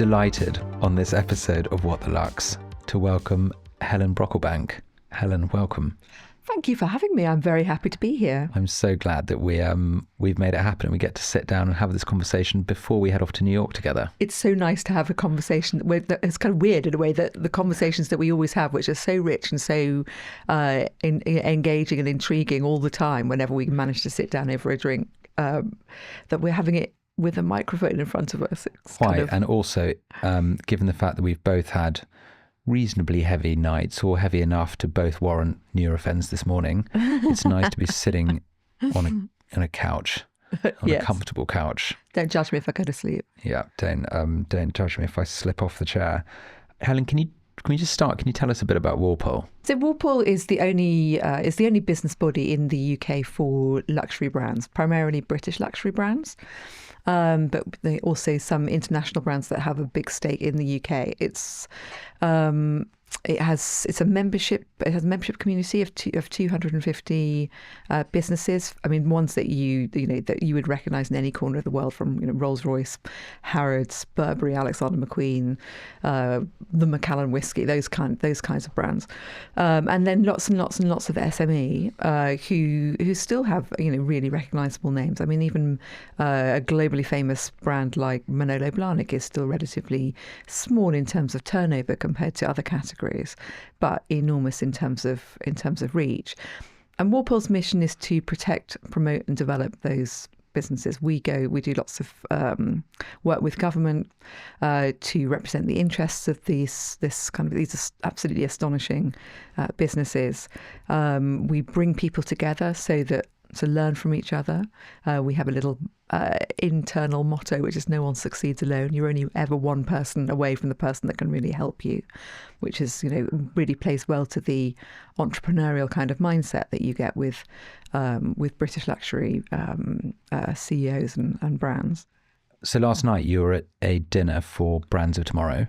delighted on this episode of What the Lux to welcome Helen Brocklebank. Helen, welcome. Thank you for having me. I'm very happy to be here. I'm so glad that we've made it happen and we get to sit down and have this conversation before we head off to New York together. It's so nice to have a conversation. It's kind of weird in a way that the conversations that we always have, which are so rich and so engaging and intriguing all the time whenever we manage to sit down over a drink, that we're having it with a microphone in front of us. And also, given the fact that we've both had reasonably heavy nights, or heavy enough to both warrant Nurophens this morning, it's nice to be sitting on a couch, on Yes. a comfortable couch. Don't judge me if I go to sleep. Yeah, don't judge me if I slip off the chair. Helen, can we just start? Can you tell us a bit about Walpole? So Walpole is the only business body in the UK for luxury brands, primarily British luxury brands. But they also some international brands that have a big stake in the UK. It has a membership community of 250 businesses. I mean, ones that you would recognise in any corner of the world, from Rolls-Royce, Harrods, Burberry, Alexander McQueen, the Macallan whiskey, those kinds of brands, and then lots and lots of SME who still have really recognisable names. I mean, even a globally famous brand like Manolo Blahnik is still relatively small in terms of turnover compared to other categories, but enormous in terms of reach. And Walpole's mission is to protect, promote and develop those businesses. We do lots of work with government to represent the interests of these absolutely astonishing businesses. We bring people together to learn from each other. We have a little internal motto, which is no one succeeds alone. You're only ever one person away from the person that can really help you, which is, really plays well to the entrepreneurial kind of mindset that you get with British luxury CEOs and brands. So last night you were at a dinner for Brands of Tomorrow,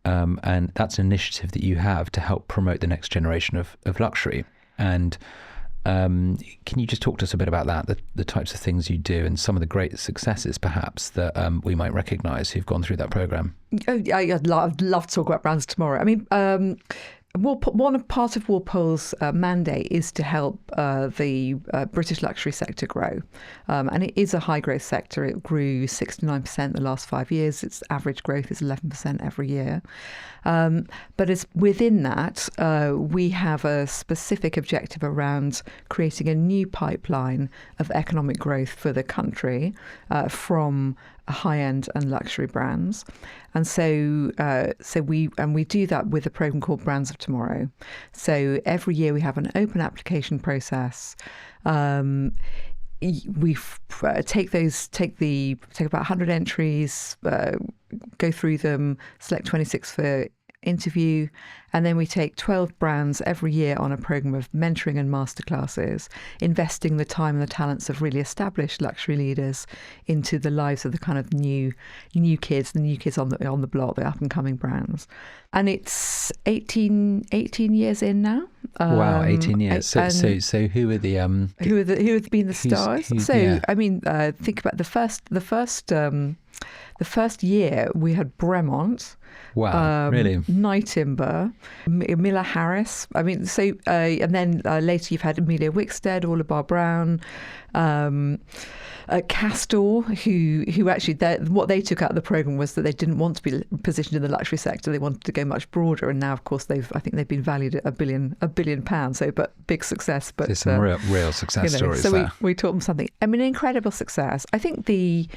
and that's an initiative that you have to help promote the next generation of luxury. And can you just talk to us a bit about that, the types of things you do and some of the great successes perhaps that we might recognise who've gone through that programme? I'd love to talk about Brands Tomorrow. I mean, part of Walpole's mandate is to help the British luxury sector grow. And it is a high growth sector. It grew 69% the last 5 years. Its average growth is 11% every year. But it's within that, we have a specific objective around creating a new pipeline of economic growth for the country from high-end and luxury brands. And so we do that with a program called Brands of Tomorrow. So every year we have an open application process. We take about 100 entries, go through them, select 26 for interview, and then we take 12 brands every year on a program of mentoring and masterclasses, investing the time and the talents of really established luxury leaders into the lives of the kind of new kids on the block, the up and coming brands. And it's 18 years in now. Wow, 18 years. So who are the who have been the stars? I mean, think about the first year we had Bremont. Wow, really? Nightimber, Miller Harris. I mean, and then later you've had Amelia Wickstead, Orla Bar Brown, Castor, who actually what they took out of the programme was that they didn't want to be positioned in the luxury sector. They wanted to go much broader, and now, of course, I think they've been valued at £1 billion. So, but big success. But there's some real success stories. So there. we taught them something. I mean, incredible success. I think the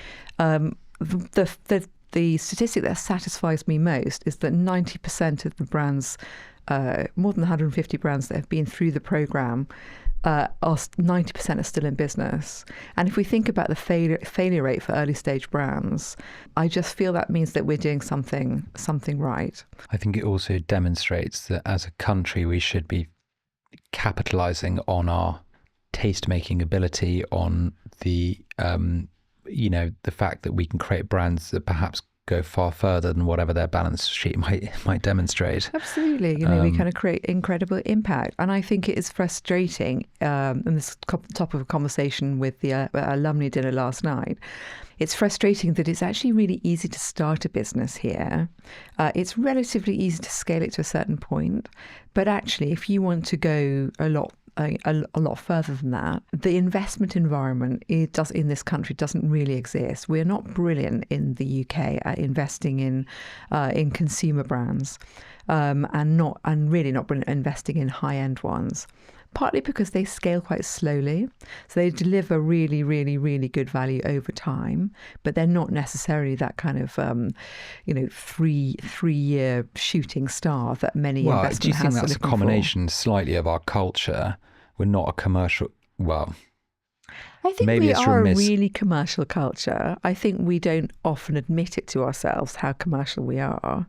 statistic that satisfies me most is that 90% of the brands, more than 150 brands that have been through the programme, 90% are still in business. And if we think about the failure rate for early stage brands, I just feel that means that we're doing something right. I think it also demonstrates that as a country we should be capitalising on our taste-making ability, on the the fact that we can create brands that perhaps go far further than whatever their balance sheet might demonstrate. Absolutely. We kind of create incredible impact. And I think it is frustrating, and this top of a conversation with the alumni dinner last night, it's frustrating that it's actually really easy to start a business here. It's relatively easy to scale it to a certain point. But actually, if you want to go a lot further than that, the investment environment in this country doesn't really exist. We're not brilliant in the UK at investing in consumer brands, and really not brilliant at investing in high-end ones. Partly because they scale quite slowly, so they deliver really, really, really good value over time, but they're not necessarily that kind of, 3-year shooting star that many investment houses. Do you think that's a combination slightly of our culture? We're not a commercial. Well, I think maybe we it's are remiss. a really commercial culture. I think we don't often admit it to ourselves how commercial we are.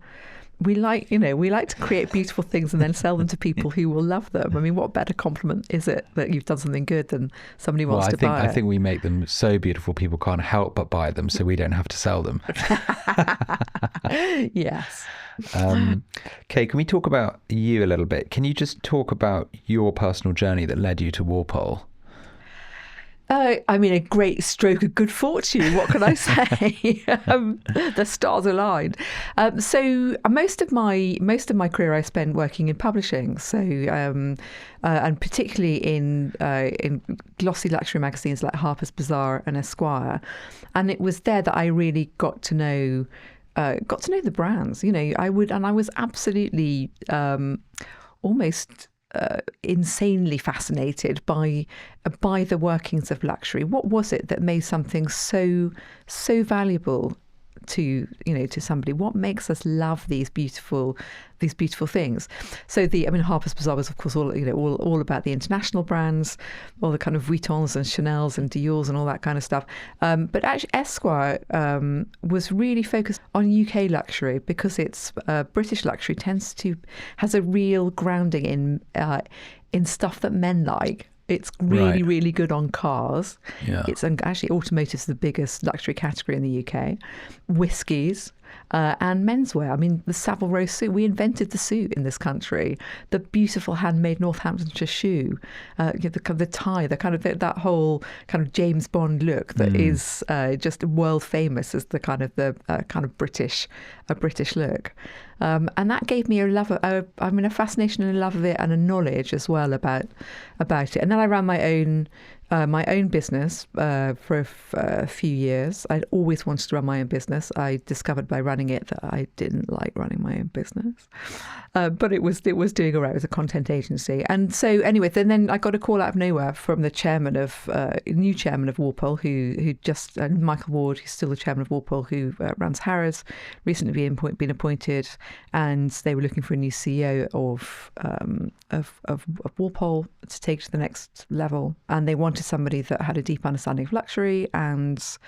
We like to create beautiful things and then sell them to people who will love them. I mean, what better compliment is it that you've done something good than somebody wants to buy it? I think we make them so beautiful people can't help but buy them, so we don't have to sell them. Yes. Kay, can we talk about you a little bit? Can you just talk about your personal journey that led you to Walpole? I mean, a great stroke of good fortune. What can I say? The stars aligned. So most of my career I spent working in publishing. So and particularly in glossy luxury magazines like Harper's Bazaar and Esquire, and it was there that I really got to know the brands. I was absolutely almost insanely fascinated by the workings of luxury. What was it that made something so valuable to somebody? What makes us love these beautiful things? So Harper's Bazaar was of course all about the international brands, all the kind of Vuittons and Chanels and Dior's and all that kind of stuff. But actually Esquire was really focused on UK luxury because it's British luxury has a real grounding in stuff that men like. It's really, really good on cars. Yeah. It's actually automotive's the biggest luxury category in the UK. Whiskies and menswear. I mean, the Savile Row suit. We invented the suit in this country. The beautiful handmade Northamptonshire shoe. The tie. That whole kind of James Bond look that is just world famous as the kind of British look. And that gave me a fascination and a love of it and a knowledge as well about it. And then I ran my own business for a few years. I'd always wanted to run my own business. I discovered by running it that I didn't like running my own business, but it was doing all right. It was a content agency, and so anyway, then I got a call out of nowhere from the new chairman of Walpole, who just Michael Ward, who's still the chairman of Walpole, who runs Harrods, recently been appointed, and they were looking for a new CEO of Walpole to take to the next level, and they wanted somebody that had a deep understanding of luxury and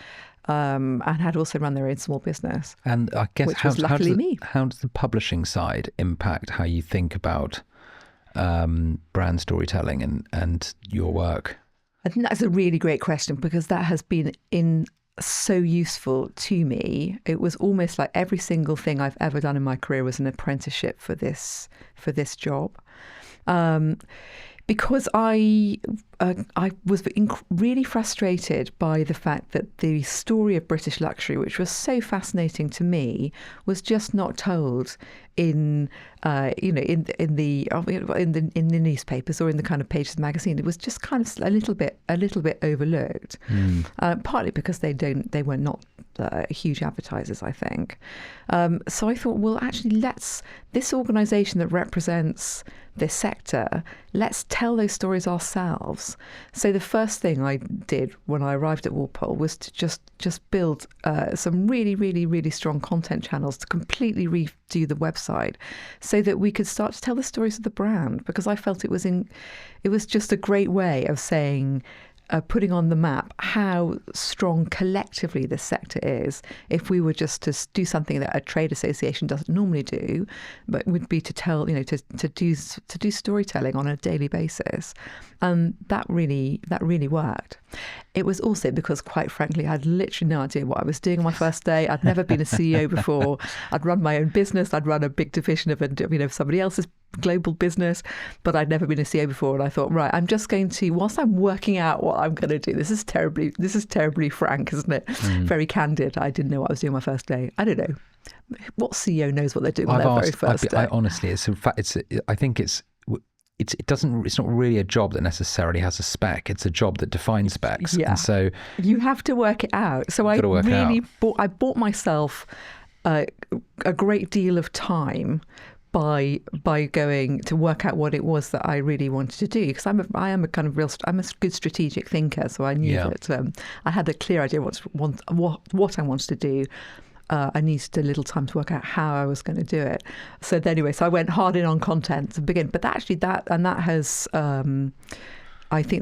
had also run their own small business. And I guess how does the publishing side impact how you think about brand storytelling and your work? I think that's a really great question because that has been so useful to me. It was almost like every single thing I've ever done in my career was an apprenticeship for this job. Because I was really frustrated by the fact that the story of British luxury, which was so fascinating to me, was just not told in the newspapers or in the kind of pages of the magazine. It was just kind of a little bit overlooked, partly because they were not huge advertisers, I think. So I thought, well, actually, this organisation that represents this sector, let's tell those stories ourselves. So the first thing I did when I arrived at Walpole was to just build some really, really, really strong content channels to completely redo the website so that we could start to tell the stories of the brand, because I felt it was just a great way of saying, putting on the map how strong collectively this sector is. If we were just to do something that a trade association doesn't normally do, but would be to tell, to do storytelling on a daily basis, that really worked. It was also because, quite frankly, I had literally no idea what I was doing on my first day. I'd never been a CEO before. I'd run my own business. I'd run a big division of somebody else's global business, but I'd never been a CEO before. And I thought, right, I'm just going to, whilst I'm working out what I'm going to do, this is terribly frank, isn't it? Very candid. I didn't know what I was doing my first day. I don't know. What CEO knows what they're doing on their very first day? Honestly, it's not really a job that necessarily has a spec. It's a job that defines specs. Yeah. And so you have to work it out. So I bought myself a great deal of time by going to work out what it was that I really wanted to do, because I'm a good strategic thinker. So I knew that I had a clear idea what I wanted to do. I needed a little time to work out how I was going to do it. So anyway, I went hard in on content to begin. But I think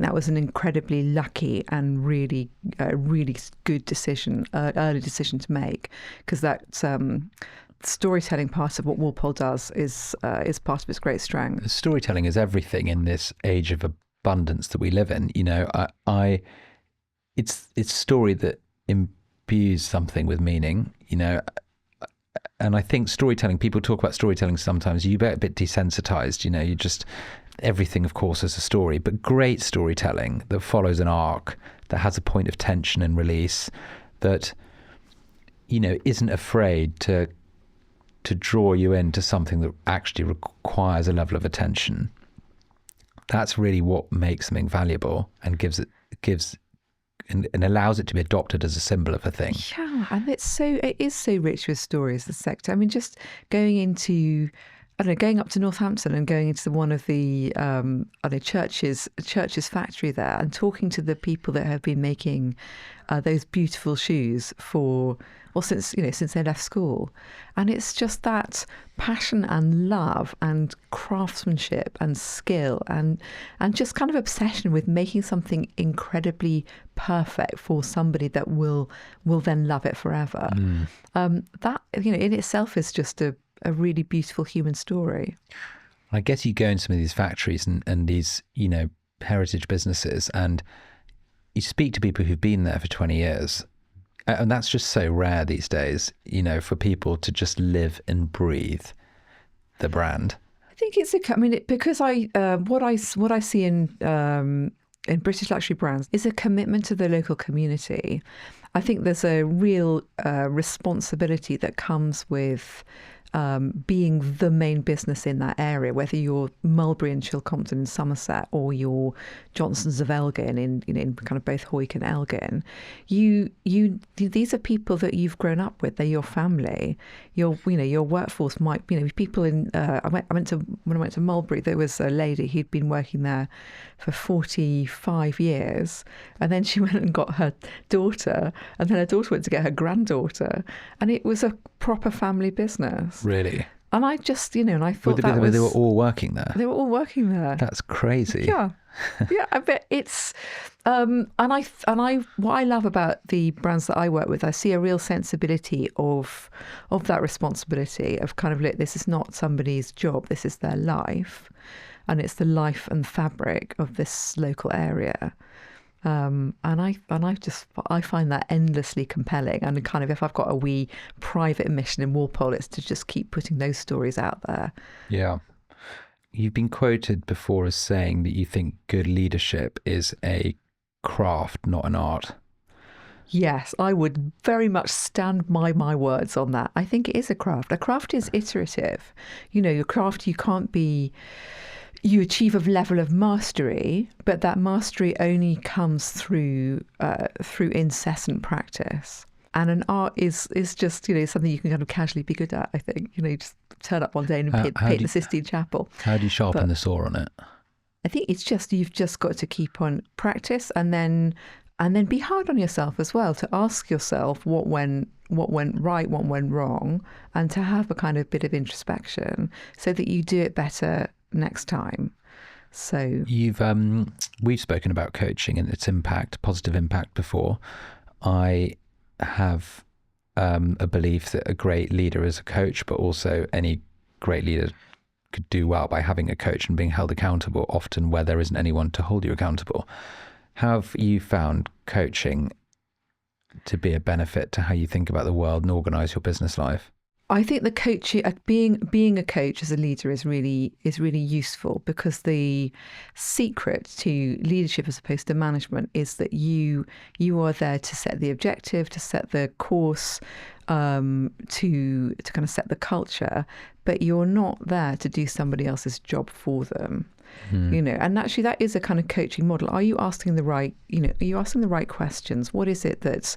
that was an incredibly lucky and really good decision, early decision to make, because that storytelling part of what Walpole does is part of its great strength. Storytelling is everything in this age of abundance that we live in. It's story that imbues something with meaning, and I think storytelling, people talk about storytelling sometimes, you get a bit desensitized, you just, everything of course is a story, but great storytelling that follows an arc, that has a point of tension and release, that, isn't afraid to draw you into something that actually requires a level of attention. That's really what makes something valuable and gives and allows it to be adopted as a symbol of a thing. Yeah, and it is so rich with stories, the sector. I mean, just going up to Northampton and going into one of the church's factory there, and talking to the people that have been making those beautiful shoes since they left school, and it's just that passion and love and craftsmanship and skill and just kind of obsession with making something incredibly perfect for somebody that will then love it forever. That in itself is just a really beautiful human story. I guess you go in some of these factories and these heritage businesses, and you speak to people who've been there for 20 years. And that's just so rare these days, for people to just live and breathe the brand. I think because what I see in British luxury brands is a commitment to the local community. I think there's a real responsibility that comes with being the main business in that area, whether you're Mulberry and Chilcompton in Somerset or you're Johnsons of Elgin in kind of both Hawick and Elgin. These are people that you've grown up with. They're your family. Your workforce might people in. When I went to Mulberry, there was a lady who'd been working there for 45 years, and then she went and got her daughter, and then her daughter went to get her granddaughter, and it was a proper family business. Really? And I just, and I thought they were all working there. They were all working there. That's crazy. Yeah, yeah. I bet it's, what I love about the brands that I work with, I see a real sensibility of that responsibility of kind of, look, this is not somebody's job. This is their life, and it's the life and fabric of this local area. And I find that endlessly compelling. And kind of, if I've got a wee private mission in Walpole, it's to just keep putting those stories out there. Yeah. You've been quoted before as saying that you think good leadership is a craft, not an art. Yes, I would very much stand by my words on that. I think it is a craft. A craft is iterative. Your craft, you achieve a level of mastery, but that mastery only comes through incessant practice. And an art is just something you can kind of casually be good at. I think you just turn up one day and paint the Sistine Chapel. How do you sharpen the saw on it? I think it's just you've just got to keep on practice, and then be hard on yourself as well, to ask yourself what went right, what went wrong, and to have a kind of bit of introspection so that you do it better next time. So we've spoken about coaching and its impact, positive impact, before. I have a belief that a great leader is a coach, but also any great leader could do well by having a coach and being held accountable, often where there isn't anyone to hold you accountable. How have you found coaching to be a benefit to how you think about the world and organise your business life? I think the coaching, being a coach as a leader is really useful, because the secret to leadership as opposed to management is that you are there to set the objective, to set the course, to kind of set the culture, but you're not there to do somebody else's job for them. And actually that is a kind of coaching model. Are you asking the right, are you asking the right questions? What is it that's,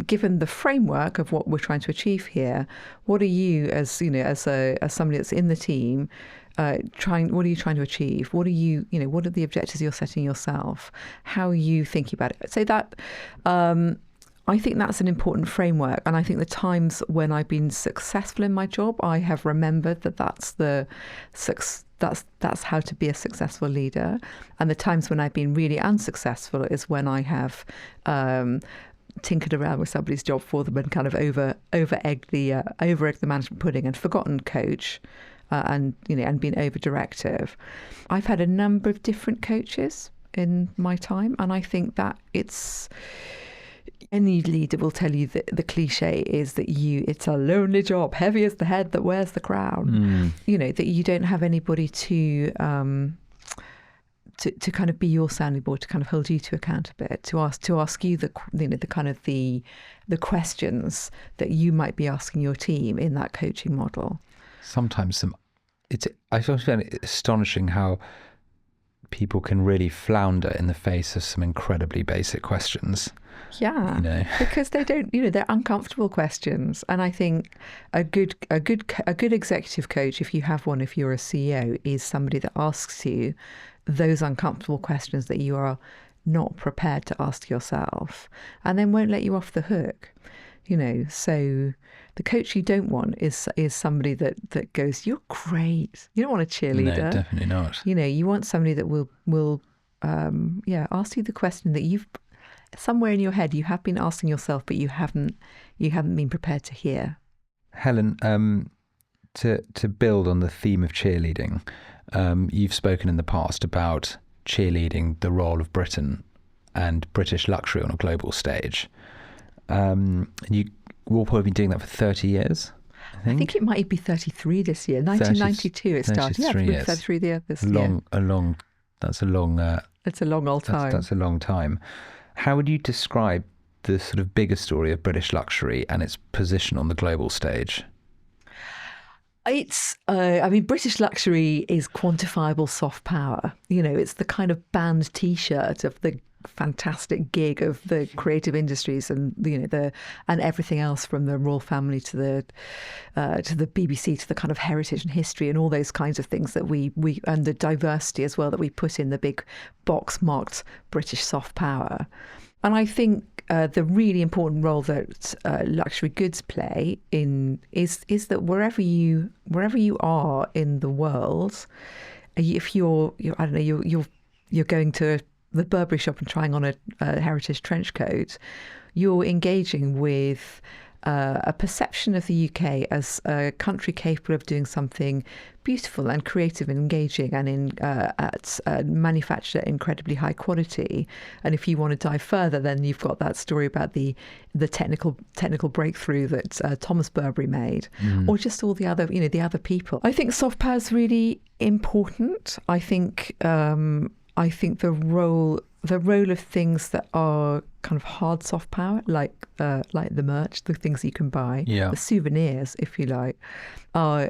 given the framework of what we're trying to achieve here, what are you as somebody that's in the team, what are you trying to achieve? What are the objectives you're setting yourself? How are you thinking about it? So that, I think that's an important framework. And I think the times when I've been successful in my job, I have remembered that that's how to be a successful leader. And the times when I've been really unsuccessful is when I have tinkered around with somebody's job for them and kind of over-egged the management pudding and forgotten coach, and been over-directive. I've had a number of different coaches in my time, and I think that any leader will tell you that the cliche is that it's a lonely job, heavy as the head that wears the crown. That you don't have anybody to kind of be your sounding board, to kind of hold you to account a bit, to ask you the kind of the questions that you might be asking your team in that coaching model. Sometimes I find it astonishing how people can really flounder in the face of some incredibly basic questions. Yeah, because they don't, they're uncomfortable questions. And I think a good executive coach, if you have one, if you're a CEO, is somebody that asks you those uncomfortable questions that you are not prepared to ask yourself, and then won't let you off the hook. So the coach you don't want is somebody that goes, "You're great." You don't want a cheerleader. No, definitely not. You want somebody that will ask you the question that you've somewhere in your head you have been asking yourself, but you haven't been prepared to hear. Helen, to build on the theme of cheerleading, you've spoken in the past about cheerleading the role of Britain and British luxury on a global stage. Walpole have been doing that for 30 years, I think it might be 33 this year. 1992 it started. Yeah, 33 years. That's a long it's a long old time. That's a long time. How would you describe the sort of bigger story of British luxury and its position on the global stage? It's, British luxury is quantifiable soft power. It's the kind of band T-shirt of the fantastic gig of the creative industries, and and everything else, from the royal family to the BBC, to the kind of heritage and history and all those kinds of things that we and the diversity as well that we put in the big box marked British soft power. And I think the really important role that luxury goods play is that wherever you are in the world, if you're going to the Burberry shop and trying on a heritage trench coat, you're engaging with a perception of the UK as a country capable of doing something beautiful and creative and engaging, and manufactured at incredibly high quality. And if you want to dive further, then you've got that story about the technical breakthrough that Thomas Burberry made, or just all the other people. I think soft power is really important. I think the role of things that are kind of hard soft power, like the merch, the things you can buy, the souvenirs, if you like, are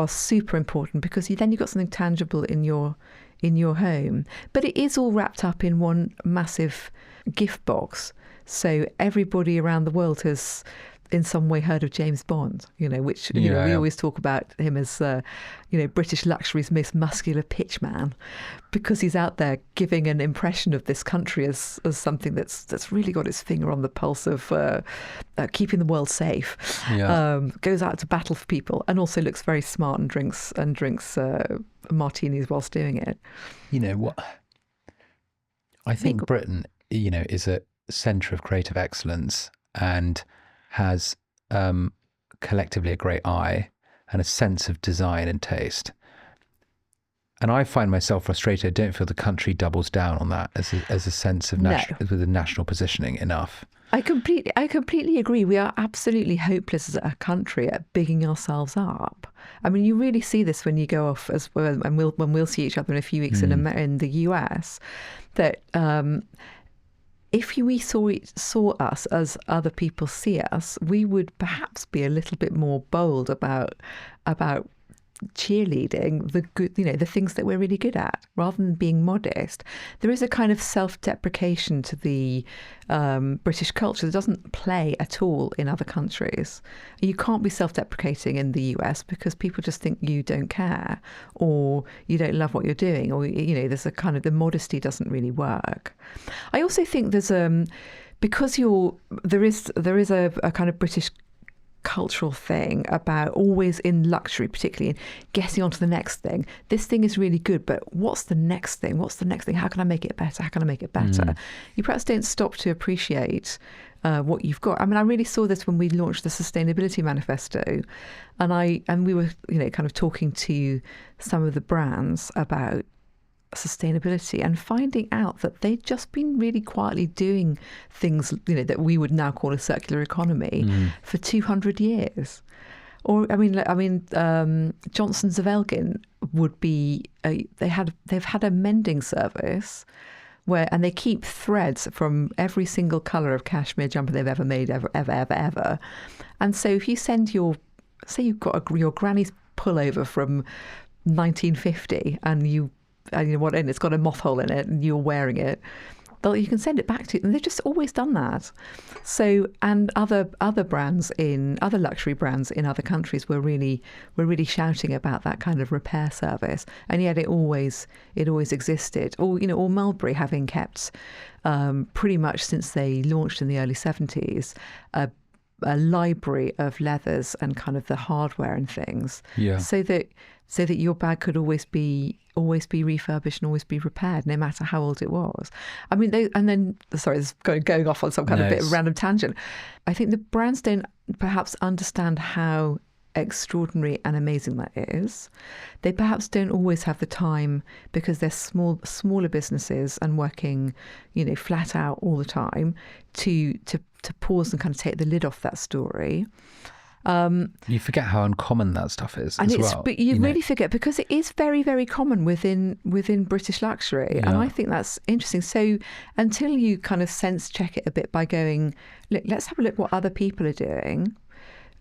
super important, because then you've got something tangible in your home. But it is all wrapped up in one massive gift box. So everybody around the world has in some way heard of James Bond, which we always talk about him as British luxury's most muscular pitch man, because he's out there giving an impression of this country as something that's really got its finger on the pulse of keeping the world safe. Goes out to battle for people, and also looks very smart and drinks martinis whilst doing it. What I think Britain is a centre of creative excellence, and has collectively a great eye and a sense of design and taste. And I find myself frustrated. I don't feel the country doubles down on that as a sense of with a national positioning enough. I completely agree. We are absolutely hopeless as a country at bigging ourselves up. I mean, you really see this when you go off as well, and when we'll see each other in a few weeks in the US, that if we saw us as other people see us, we would perhaps be a little bit more bold about cheerleading the good, the things that we're really good at, rather than being modest. There is a kind of self-deprecation to the British culture that doesn't play at all in other countries. You can't be self-deprecating in the US because people just think you don't care, or you don't love what you're doing, or there's a kind of, the modesty doesn't really work. I also think there's because there is a kind of British cultural thing about always in luxury, particularly in getting on to the next thing. This thing is really good, but what's the next thing? How can I make it better? You perhaps don't stop to appreciate what you've got. I mean, I really saw this when we launched the Sustainability Manifesto, and we were kind of talking to some of the brands about sustainability and finding out that they'd just been really quietly doing things that we would now call a circular economy for 200 years. Or Johnson's of Elgin would be they've had a mending service and they keep threads from every single colour of cashmere jumper they've ever made, ever. And so if you send say you've got your granny's pullover from 1950 and and it's got a moth hole in it and you're wearing it, you can send it back to, and they've just always done that. So, and other luxury brands in other countries were really shouting about that kind of repair service, and yet it always existed. Or Mulberry having kept pretty much since they launched in the early 70s a library of leathers and kind of the hardware and things, so that your bag could always be refurbished and always be repaired, no matter how old it was. I mean, this is going off on some kind of bit of random tangent. I think the brands don't perhaps understand how extraordinary and amazing that is. They perhaps don't always have the time because they're smaller businesses and working, flat out all the time to pause and kind of take the lid off that story. You forget how uncommon that stuff is as well. But you really forget, because it is very, very common within British luxury. And I think that's interesting. So until you kind of sense check it a bit by going, look, let's have a look what other people are doing,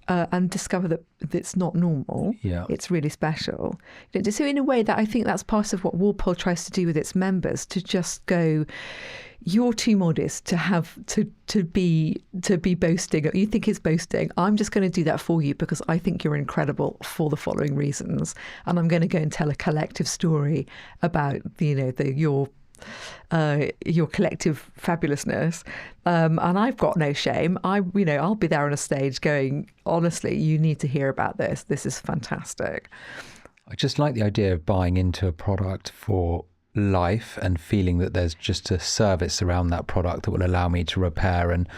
and discover that it's not normal. It's really special. So in a way, that I think that's part of what Walpole tries to do with its members, to just go, you're too modest to have to be boasting. You think it's boasting. I'm just going to do that for you because I think you're incredible for the following reasons, and I'm going to go and tell a collective story about your collective fabulousness, and I've got no shame. I'll be there on a stage going, honestly, you need to hear about this. This is fantastic. I just like the idea of buying into a product for life and feeling that there's just a service around that product that will allow me to repair and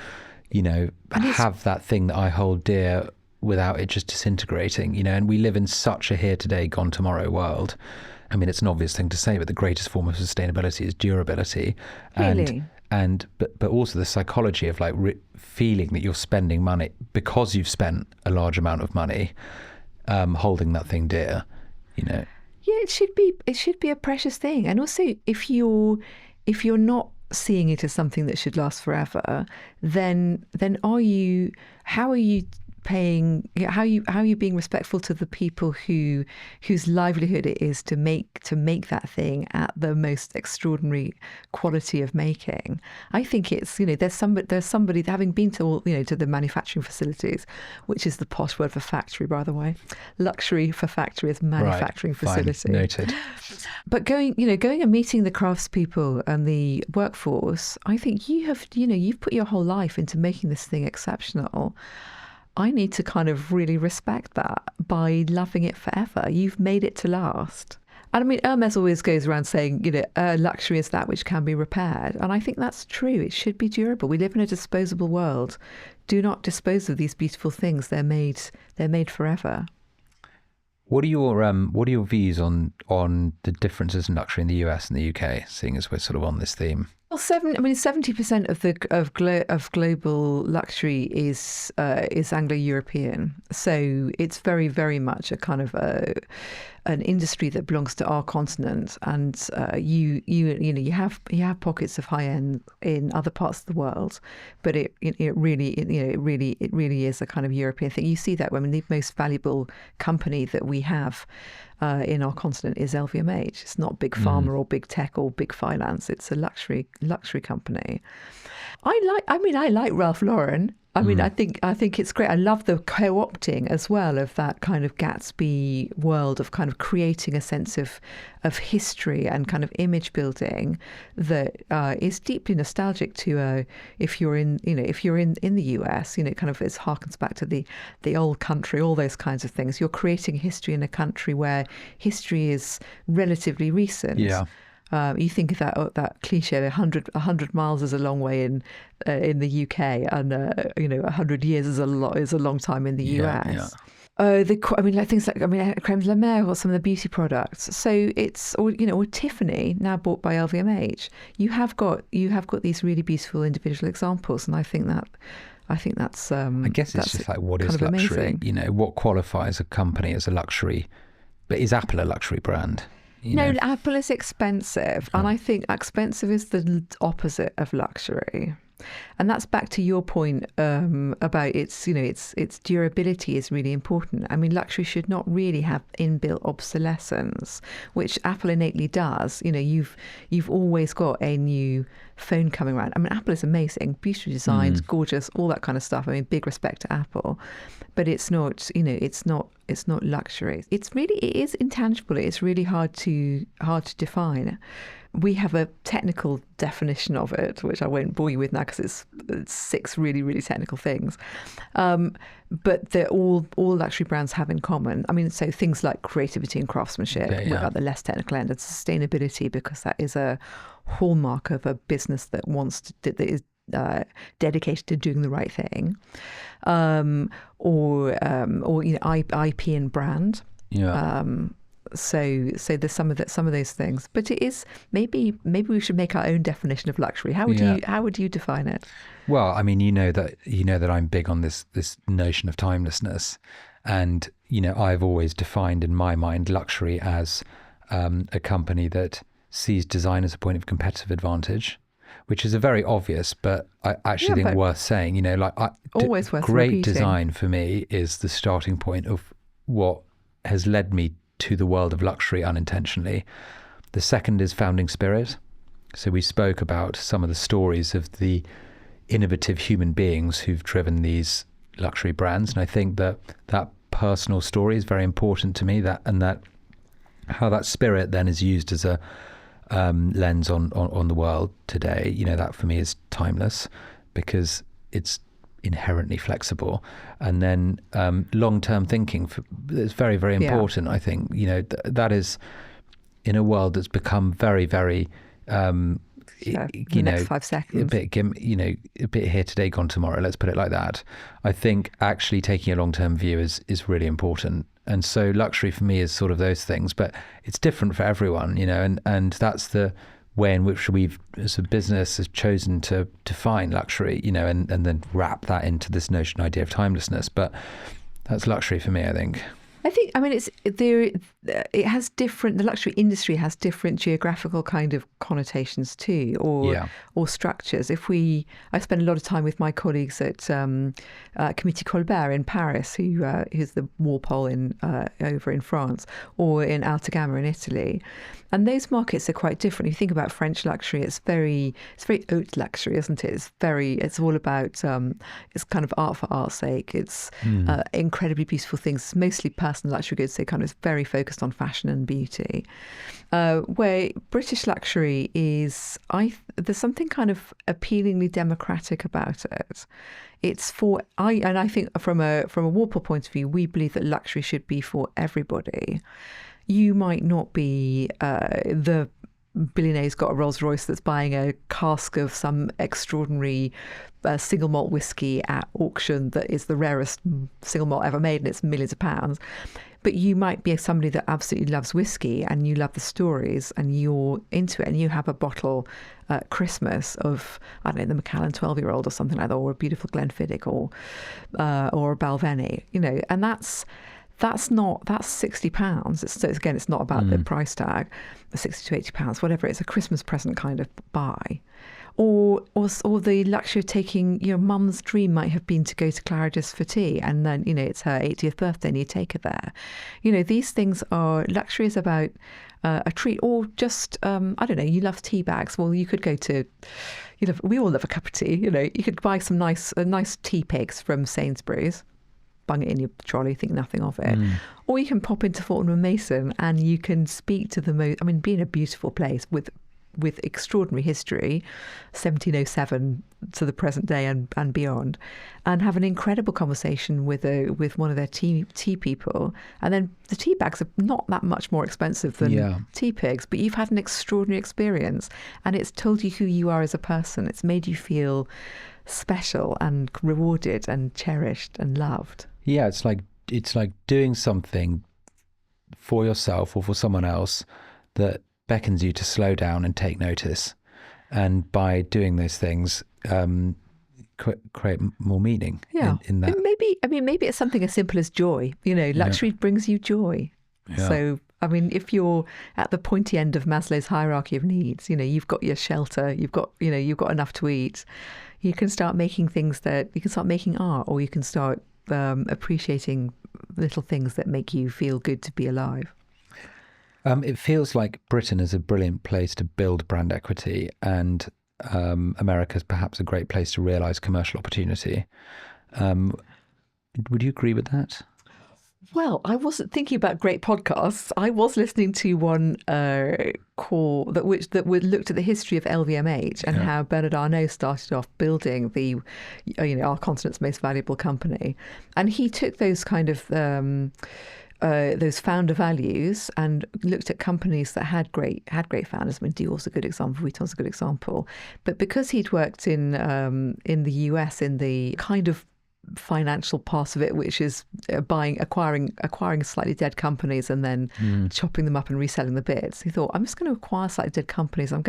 have that thing that I hold dear without it just disintegrating. And we live in such a here today, gone tomorrow world. I mean, it's an obvious thing to say, but the greatest form of sustainability is durability. Really? But also the psychology of feeling that you're spending money because you've spent a large amount of money holding that thing dear, Yeah, it should be a precious thing. And also, if you're not seeing it as something that should last forever, then how are you paying, how are you being respectful to the people whose livelihood it is to make that thing at the most extraordinary quality of making? I think it's, there's somebody having been to to the manufacturing facilities, which is the posh word for factory, by the way. Luxury for factory is manufacturing facility. Fine, noted. But going and meeting the craftspeople and the workforce, I think you've put your whole life into making this thing exceptional. I need to kind of really respect that by loving it forever. You've made it to last. And I mean, Hermes always goes around saying, luxury is that which can be repaired. And I think that's true. It should be durable. We live in a disposable world. Do not dispose of these beautiful things. They're made forever. What are your views on the differences in luxury in the US and the UK, seeing as we're sort of on this theme? Well, 70% of global luxury is Anglo-European, so it's very, very much a kind of an industry that belongs to our continent. And you have pockets of high end in other parts of the world, but it really is a kind of European thing. You see that when the most valuable company that we have in our continent is LVMH. It's not big pharma or big tech or big finance. It's a luxury company. I like Ralph Lauren. I mean, I think it's great. I love the co-opting as well of that kind of Gatsby world of kind of creating a sense of history and kind of image building that is deeply nostalgic to if you're in the US, kind of it harkens back to the old country, all those kinds of things. You're creating history in a country where history is relatively recent. Yeah. You think of that cliche, 100 miles is a long way in the UK, and 100 years is a long time in the US. Yeah. Things like crème de la mer or some of the beauty products. So it's or Tiffany, now bought by LVMH. You have got these really beautiful individual examples, and I think that's I guess it's just like, what is luxury? Amazing. What qualifies a company as a luxury? But is Apple a luxury brand? No, Apple is expensive, and I think expensive is the opposite of luxury. And that's back to your point about its durability is really important. I mean, luxury should not really have inbuilt obsolescence, which Apple innately does. You've always got a new phone coming around. I mean, Apple is amazing, beautifully designed, gorgeous, all that kind of stuff. I mean, big respect to Apple, but it's not luxury. It is intangible. It's really hard to define. We have a technical definition of it, which I won't bore you with now because it's 6 really, really technical things. But they're all luxury brands have in common. I mean, so things like creativity and craftsmanship, at the less technical end, and sustainability, because that is a hallmark of a business that that is dedicated to doing the right thing, or IP and brand. Yeah. So there's some of those things, but it is maybe we should make our own definition of luxury. How would you define it? Well, I mean, that I'm big on this notion of timelessness, and I've always defined in my mind luxury as a company that sees design as a point of competitive advantage, which is a very obvious, but I actually think worth saying. Always worth great repeating. Design for me is the starting point of what has led me to the world of luxury unintentionally. The second is founding spirit. So we spoke about some of the stories of the innovative human beings who've driven these luxury brands, and I think that personal story is very important to me. That how that spirit then is used as a lens on the world today. That for me is timeless because it's inherently flexible. And then long-term thinking is very, very important. I think that is in a world that's become very, very next 5 seconds, a bit here today, gone tomorrow, let's put it like that. I think actually taking a long-term view is really important. And so luxury for me is sort of those things, but it's different for everyone, and that's the way in which we've, as a business, has chosen to define luxury, and then wrap that into this idea of timelessness. But that's luxury for me, I think. It has different. The luxury industry has different geographical kind of connotations too, or structures. I spend a lot of time with my colleagues at Comité Colbert in Paris, who's the Walpole over in France, or in Altagamma in Italy, and those markets are quite different. You think about French luxury; it's very haute luxury, isn't it? It's all about it's kind of art for art's sake. It's incredibly beautiful things. It's mostly personal luxury goods. So kind of very focused on fashion and beauty. Where British luxury is, there's something kind of appealingly democratic about it. It's I think from a Walpole point of view, we believe that luxury should be for everybody. You might not be the billionaire's got a Rolls Royce that's buying a cask of some extraordinary single malt whiskey at auction that is the rarest single malt ever made, and it's millions of pounds. But you might be somebody that absolutely loves whiskey and you love the stories and you're into it and you have a bottle at Christmas of, I don't know, the Macallan 12-year-old or something like that, or a beautiful Glenfiddich or a Balvenie, and that's £60. It's not about the price tag, £60 to £80, whatever. It's a Christmas present kind of buy. Or the luxury of taking, your mum's dream might have been to go to Claridge's for tea, and then, it's her 80th birthday and you take her there. These things are, luxury is about a treat, or just, I don't know, you love tea bags. Well, you could go to, we all love a cup of tea, you could buy some nice tea pigs from Sainsbury's, bung it in your trolley, think nothing of it. Or you can pop into Fortnum & Mason and you can speak to the being a beautiful place with extraordinary history, 1707 to the present day and beyond, and have an incredible conversation with one of their tea people. And then the tea bags are not that much more expensive than tea pigs, but you've had an extraordinary experience and it's told you who you are as a person. It's made you feel special and rewarded and cherished and loved. Yeah, it's like doing something for yourself or for someone else that beckons you to slow down and take notice, and by doing those things, create more meaning. In that. Maybe it's something as simple as joy. Luxury brings you joy. Yeah. So if you're at the pointy end of Maslow's hierarchy of needs, you've got your shelter, you've got enough to eat. You can start making art, or you can start appreciating little things that make you feel good to be alive. It feels like Britain is a brilliant place to build brand equity, and America is perhaps a great place to realise commercial opportunity. Would you agree with that? Well, I wasn't thinking about great podcasts. I was listening to one call that looked at the history of LVMH and how Bernard Arnault started off building our continent's most valuable company, and he took those kind of those founder values and looked at companies that had great founders. Dior's a good example, Vuitton's a good example, but because he'd worked in the US in the kind of financial part of it, which is acquiring slightly dead companies and then chopping them up and reselling the bits. He thought, I'm just going to acquire slightly dead companies. I'm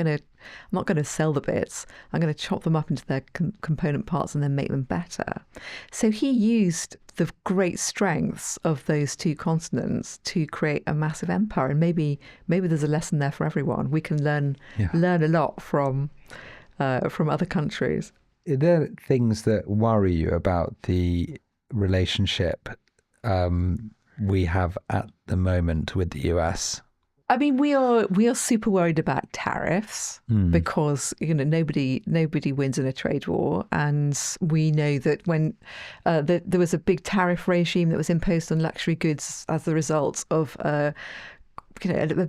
not going to sell the bits. I'm going to chop them up into their component parts and then make them better. So he used the great strengths of those two continents to create a massive empire. And maybe there's a lesson there for everyone. We can learn a lot from other countries. Are there things that worry you about the relationship we have at the moment with the US? We are super worried about tariffs because nobody wins in a trade war, and we know that when there was a big tariff regime that was imposed on luxury goods as a result of a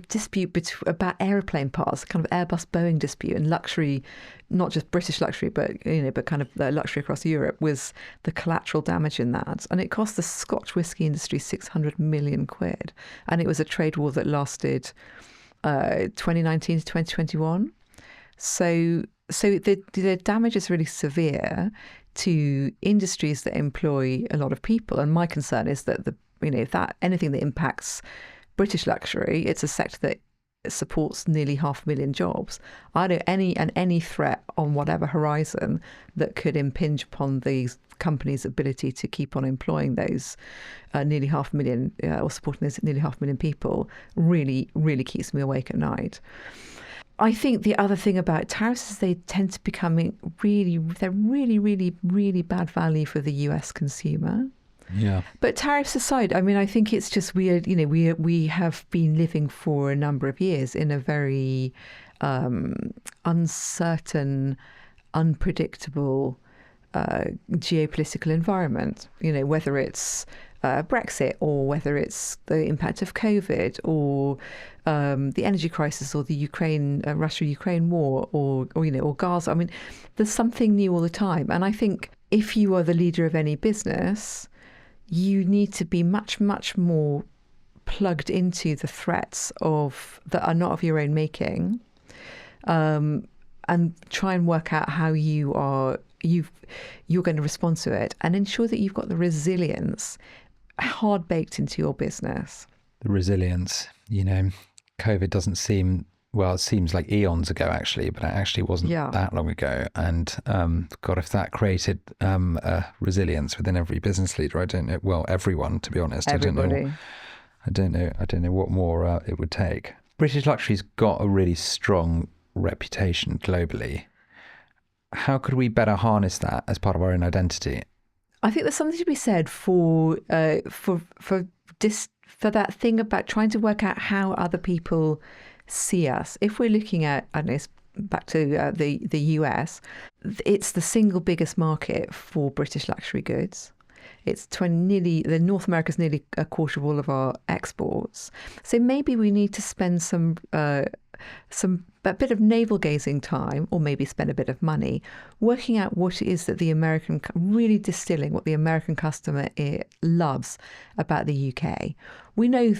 dispute about aeroplane parts, a kind of Airbus-Boeing dispute, and luxury, not just British luxury, but kind of luxury across Europe, was the collateral damage in that, and it cost the Scotch whisky industry 600 million quid, and it was a trade war that lasted 2019 to 2021. So the damage is really severe to industries that employ a lot of people, and my concern is that anything that impacts British luxury, it's a sector that supports nearly 500,000 jobs. I don't any threat on whatever horizon that could impinge upon these companies' ability to keep on employing those nearly 500,000 or supporting those nearly 500,000 people really, really keeps me awake at night. I think the other thing about tariffs is they tend to becoming really, really bad value for the US consumer. Yeah. But tariffs aside, I think it's just we have been living for a number of years in a very uncertain, unpredictable geopolitical environment. Whether it's Brexit, or whether it's the impact of COVID, or the energy crisis, or the Russia-Ukraine war, or Gaza. There's something new all the time, and I think if you are the leader of any business, you need to be much, much more plugged into the threats that are not of your own making, and try and work out how you're going to respond to it, and ensure that you've got the resilience hard baked into your business? The resilience, COVID doesn't seem, well, it seems like eons ago actually, but it actually wasn't that long ago. And God, if that created a resilience within every business leader, I don't know. Well, everyone, to be honest, Everybody. I don't know what more it would take. British luxury's got a really strong reputation globally. How could we better harness that as part of our own identity? I think there's something to be said for that thing about trying to work out how other people see us. If we're looking at, I don't know, back to the US, it's the single biggest market for British luxury goods. It's North America's nearly a quarter of all of our exports. So maybe we need to spend a bit of navel gazing time, or maybe spend a bit of money working out what it is that really distilling what the American customer loves about the UK. We know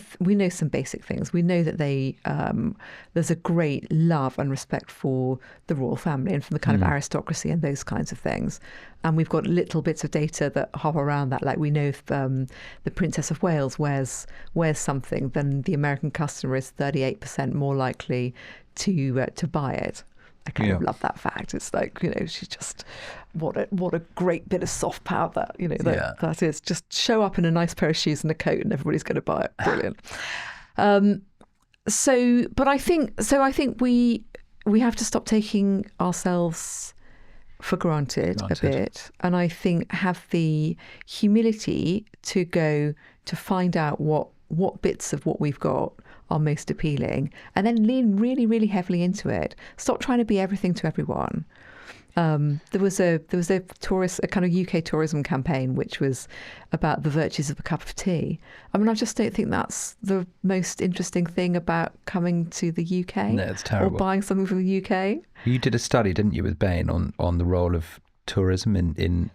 some basic things. We know that there's a great love and respect for the royal family and for the kind of aristocracy and those kinds of things. And we've got little bits of data that hover around that. Like we know if the Princess of Wales wears something, then the American customer is 38% more likely to buy it. I kind of love that fact. It's like, she's just what a great bit of soft power that is. Just show up in a nice pair of shoes and a coat and everybody's going to buy it. Brilliant. I think we have to stop taking ourselves for granted a bit, and I think have the humility to go to find out what bits of what we've got are most appealing, and then lean really, really heavily into it. Stop trying to be everything to everyone. There was a kind of UK tourism campaign which was about the virtues of a cup of tea. I mean, I just don't think that's the most interesting thing about coming to the UK. No, it's terrible. Or buying something from the UK. You did a study, didn't you, with Bain on the role of tourism in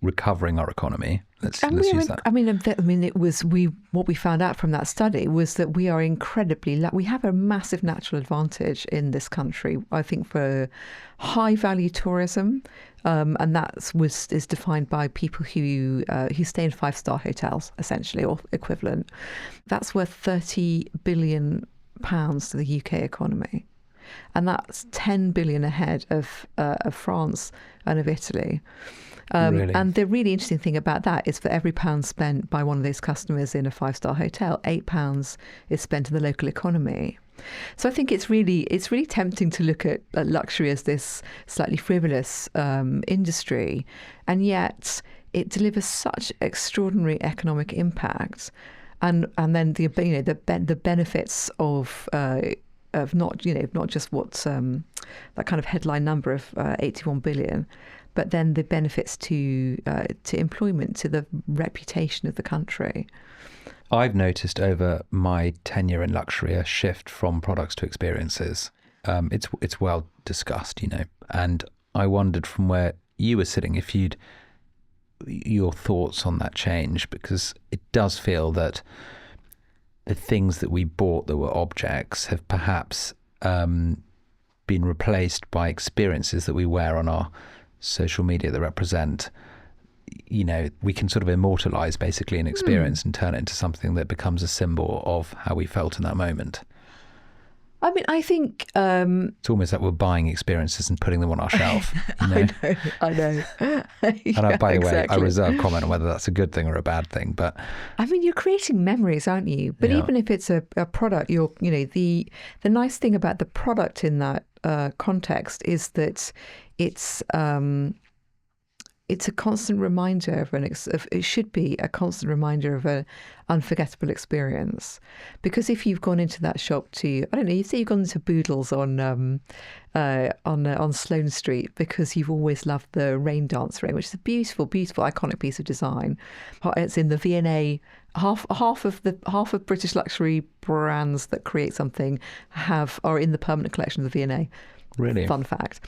recovering our economy. Let's use that. What we found out from that study was that we are we have a massive natural advantage in this country, I think, for high value tourism. And that is defined by people who stay in 5-star hotels, essentially, or equivalent. That's worth £30 billion to the UK economy. And that's 10 billion ahead of France and of Italy. Really? And the really interesting thing about that is for every £1 spent by one of those customers in a 5-star hotel, £8 is spent in the local economy. So I think it's really tempting to look at luxury as this slightly frivolous industry, and yet it delivers such extraordinary economic impact, and then the benefits of not just what's that kind of headline number of 81 billion. But then the benefits to employment, to the reputation of the country. I've noticed over my tenure in luxury a shift from products to experiences. It's well discussed, and I wondered from where you were sitting if your thoughts on that change, because it does feel that the things that we bought that were objects have perhaps been replaced by experiences that we wear on our social media that represent, we can sort of immortalize basically an experience and turn it into something that becomes a symbol of how we felt in that moment. I mean, I think it's almost like we're buying experiences and putting them on our shelf. I know. And by the way, I reserve comment on whether that's a good thing or a bad thing. But I mean, you're creating memories, aren't you? But even if it's a product, the nice thing about the product in that context is that it's a constant reminder it should be a constant reminder of an unforgettable experience. Because if you've gone into that shop you say you've gone into Boodles on Sloane Street because you've always loved the rain dance ring, which is a beautiful, beautiful, iconic piece of design. It's in the V&A. Half of British luxury brands that create something are in the permanent collection of the V&A. Really? Fun fact.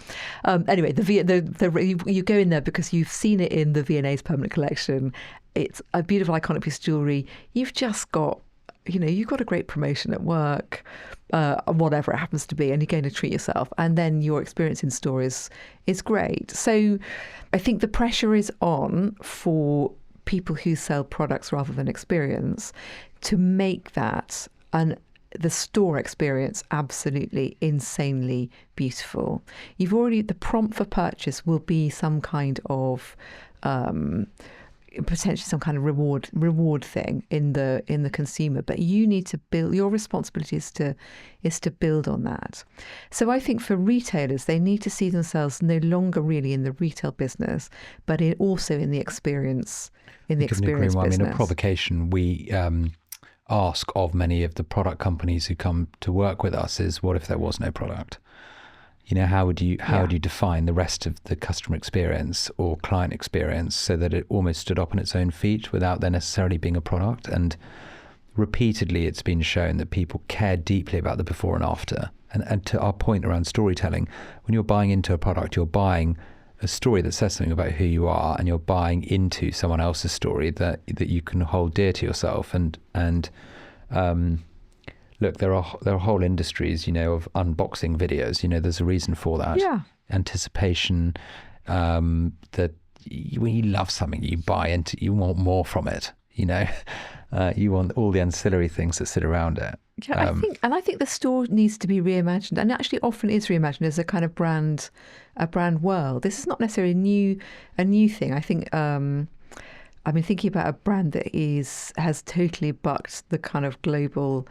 Anyway, you go in there because you've seen it in the V&A's permanent collection. It's a beautiful, iconic piece of jewellery. You've just got, you've got a great promotion at work, whatever it happens to be, and you're going to treat yourself. And then your experience in store is great. So I think the pressure is on for people who sell products rather than experience, to make that the store experience absolutely insanely beautiful. The prompt for purchase will be some kind of potentially some kind of reward thing in the consumer, but you need to build. Your responsibility is to build on that. So I think for retailers, they need to see themselves no longer really in the retail business, but also in the experience business. I mean, a provocation we ask of many of the product companies who come to work with us is, what if there was no product? How would you define the rest of the customer experience or client experience so that it almost stood up on its own feet without there necessarily being a product? And repeatedly, it's been shown that people care deeply about the before and after. And to our point around storytelling, when you're buying into a product, you're buying a story that says something about who you are, and you're buying into someone else's story that you can hold dear to yourself. And look, there are whole industries, of unboxing videos. There's a reason for that. Yeah. Anticipation, that when you love something, you buy into, you want more from it. You want all the ancillary things that sit around it. Yeah, I think the store needs to be reimagined, and actually often is reimagined as a kind of brand world. This is not necessarily a new thing. I think I've been thinking about a brand that has totally bucked the kind of global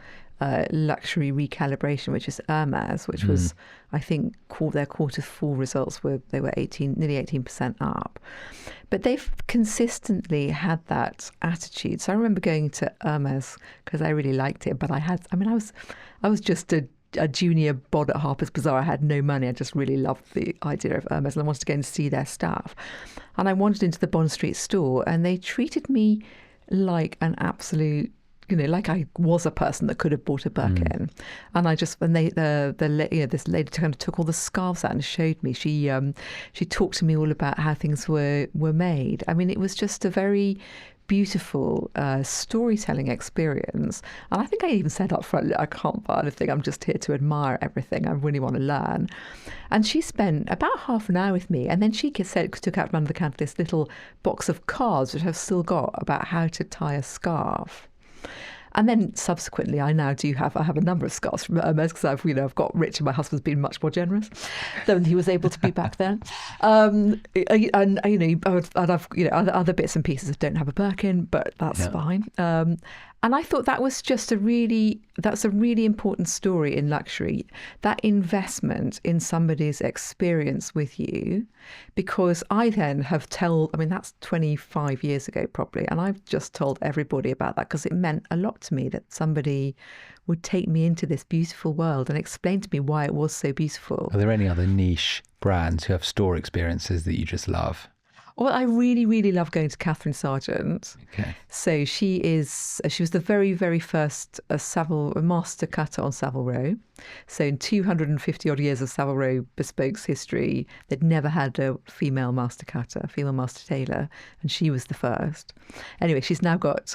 luxury recalibration, which is Hermes, which was, I think, their quarter four results were nearly 18% up. But they've consistently had that attitude. So I remember going to Hermes because I really liked it, but I was just a junior bod at Harper's Bazaar. I had no money. I just really loved the idea of Hermes, and I wanted to go and see their stuff. And I wandered into the Bond Street store, and they treated me like an absolute, like I was a person that could have bought a Birkin. And this lady kind of took all the scarves out and showed me. She talked to me all about how things were made. I mean, it was just a very beautiful storytelling experience. And I think I even said up front, I can't buy anything. I'm just here to admire everything. I really want to learn. And she spent about half an hour with me. And then she took out from under the counter this little box of cards, which I've still got, about how to tie a scarf. And then subsequently, I have a number of scarves from Hermes because I've got rich and my husband's been much more generous than he was able to be back then. And I've other bits and pieces that don't have a Birkin, but that's fine. And I thought that was just that's a really important story in luxury, that investment in somebody's experience with you, because I then that's 25 years ago probably, and I've just told everybody about that because it meant a lot to me that somebody would take me into this beautiful world and explain to me why it was so beautiful. Are there any other niche brands who have store experiences that you just love? Well, I really, really love going to Catherine Sargent. Okay. So she was the very, very first master cutter on Savile Row. So in 250 odd years of Savile Row Bespokes history, they'd never had a female master cutter, a female master tailor, and she was the first. Anyway, she's now got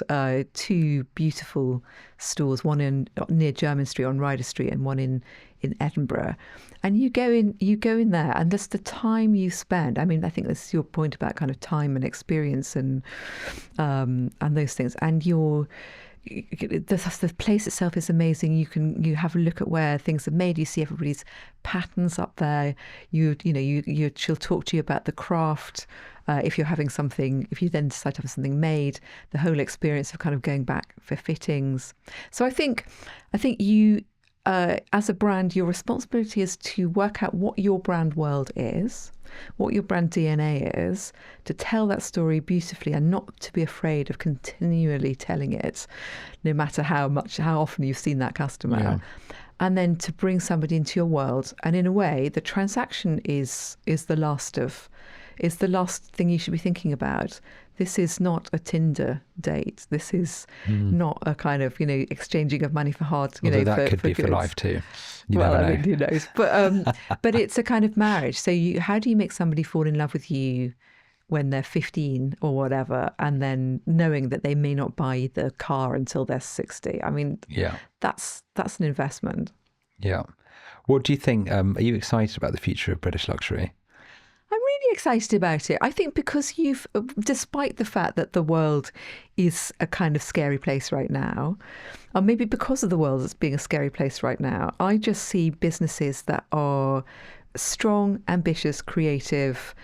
two beautiful stores, one near Jermyn Street on Ryder Street and one in Edinburgh. And you go in there, and just the time you spend. I mean, I think this is your point about kind of time and experience and those things. And the place itself is amazing. You have a look at where things are made. You see everybody's patterns up there. She'll talk to you about the craft. If you then decide to have something made, the whole experience of kind of going back for fittings. So I think you. As a brand, your responsibility is to work out what your brand world is, what your brand DNA is, to tell that story beautifully and not to be afraid of continually telling it, no matter how often you've seen that customer. Yeah. And then to bring somebody into your world. And in a way, the transaction is the last thing you should be thinking about. This is not a Tinder date. This is not a kind of, exchanging of money for hard, Although that could be goods. For life too. Who knows? But it's a kind of marriage. So how do you make somebody fall in love with you when they're 15 or whatever, and then knowing that they may not buy the car until they're 60? I mean, that's an investment. Yeah. What do you think? Are you excited about the future of British luxury? I'm really excited about it. I think because despite the fact that the world is a kind of scary place right now, or maybe because of the world as being a scary place right now, I just see businesses that are strong, ambitious, creative,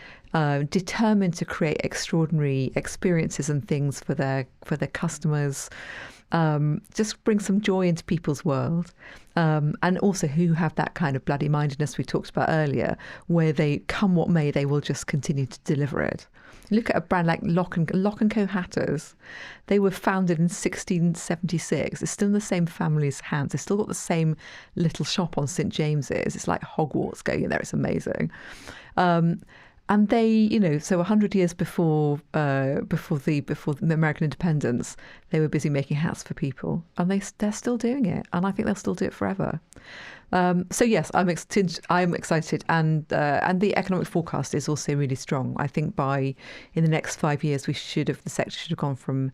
determined to create extraordinary experiences and things for their customers. Just bring some joy into people's world, and also who have that kind of bloody mindedness we talked about earlier, where they, come what may, they will just continue to deliver it. Look at a brand like Lock and Co Hatters. They were founded in 1676. It's still in the same family's hands. They've still got the same little shop on St James's. It's like Hogwarts going in there. It's amazing. And they, so 100 years before the American independence, they were busy making hats for people, and they're still doing it, and I think they'll still do it forever. So yes, I'm excited, and the economic forecast is also really strong. I think in the next 5 years, the sector should have gone from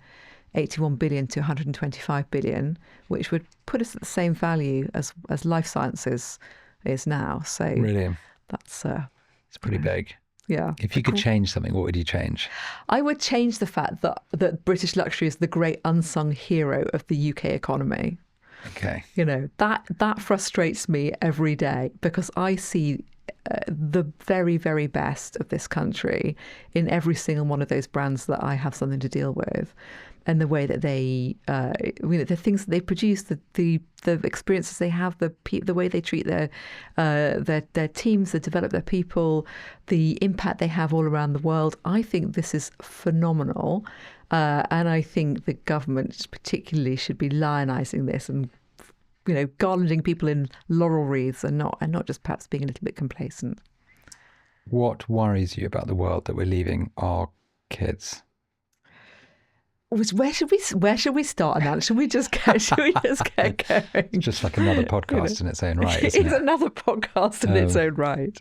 81 billion to 125 billion, which would put us at the same value as life sciences is now. So really, that's it's pretty big. Yeah. If you could change something, what would you change? I would change the fact that British luxury is the great unsung hero of the UK economy. Okay. That frustrates me every day, because I see the very, very best of this country in every single one of those brands that I have something to deal with. And the way that they, the things that they produce, the experiences they have, the way they treat their teams, they develop their people, the impact they have all around the world. I think this is phenomenal, and I think the government particularly should be lionising this and garlanding people in laurel wreaths and not just perhaps being a little bit complacent. What worries you about the world that we're leaving our kids? Where should we start on that? Should we just get going? It's just like another podcast in its own right, isn't it? It's another podcast in its own right.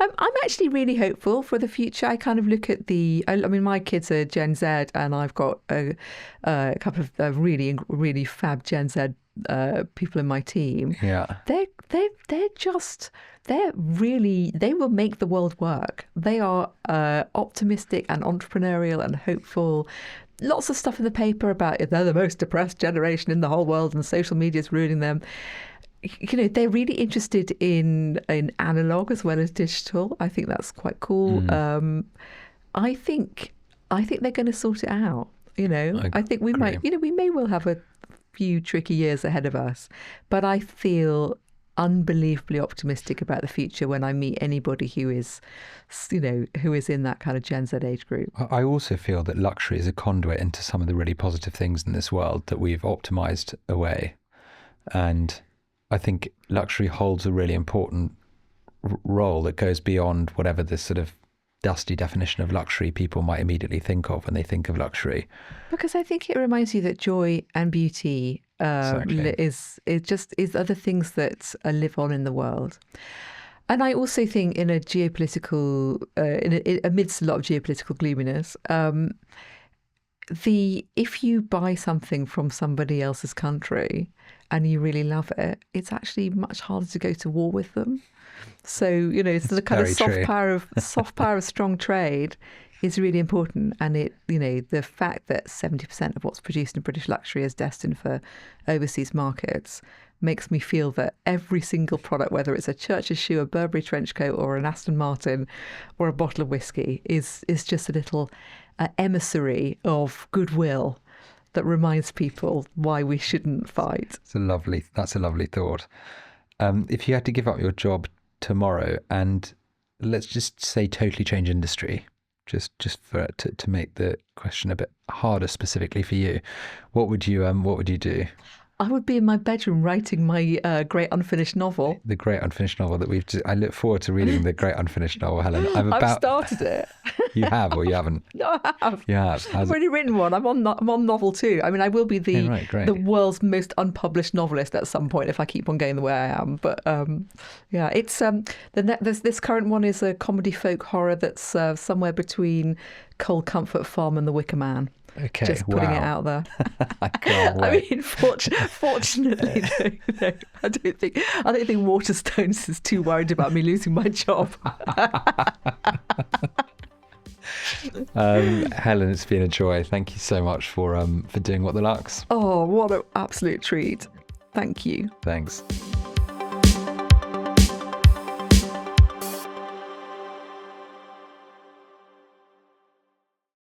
I'm actually really hopeful for the future. I kind of look at my kids are Gen Z, and I've got a couple of really, really fab Gen Z people in my team. Yeah. They will make the world work. They are optimistic and entrepreneurial and hopeful. Lots of stuff in the paper about they're the most depressed generation in the whole world and social media is ruining them. They're really interested in analog as well as digital. I think that's quite cool. I think they're going to sort it out. I think we might. We may well have a few tricky years ahead of us, but I feel unbelievably optimistic about the future when I meet anybody who is in that kind of Gen Z age group. I also feel that luxury is a conduit into some of the really positive things in this world that we've optimized away. And I think luxury holds a really important role that goes beyond whatever this sort of dusty definition of luxury people might immediately think of when they think of luxury. Because I think it reminds you that joy and beauty Exactly. is other things that live on in the world. And I also think in a geopolitical, amidst a lot of geopolitical gloominess, if you buy something from somebody else's country and you really love it, it's actually much harder to go to war with them. So it's the kind of soft power of strong trade is really important. And the fact that 70% of what's produced in British luxury is destined for overseas markets makes me feel that every single product, whether it's a Church's shoe, a Burberry trench coat, or an Aston Martin, or a bottle of whiskey, is just a little emissary of goodwill that reminds people why we shouldn't fight. That's a lovely thought. If you had to give up your job tomorrow and let's just say totally change industry, just for to make the question a bit harder specifically for you, what would you do? I would be in my bedroom writing my great unfinished novel. The great unfinished novel that I look forward to reading the great unfinished novel, Helen. I've started it. You have or you haven't? No, I have. You have. I've already written one. I'm on novel 2. I mean, I will be the world's most unpublished novelist at some point if I keep on going the way I am. But it's this current one is a comedy folk horror that's somewhere between Cold Comfort Farm and The Wicker Man. Okay, Just putting it wow. out there. I can't I wait. mean, fortunately, no, I don't think Waterstones is too worried about me losing my job. Helen, it's been a joy. Thank you so much for doing What the Lux. Oh, what an absolute treat! Thank you. Thanks.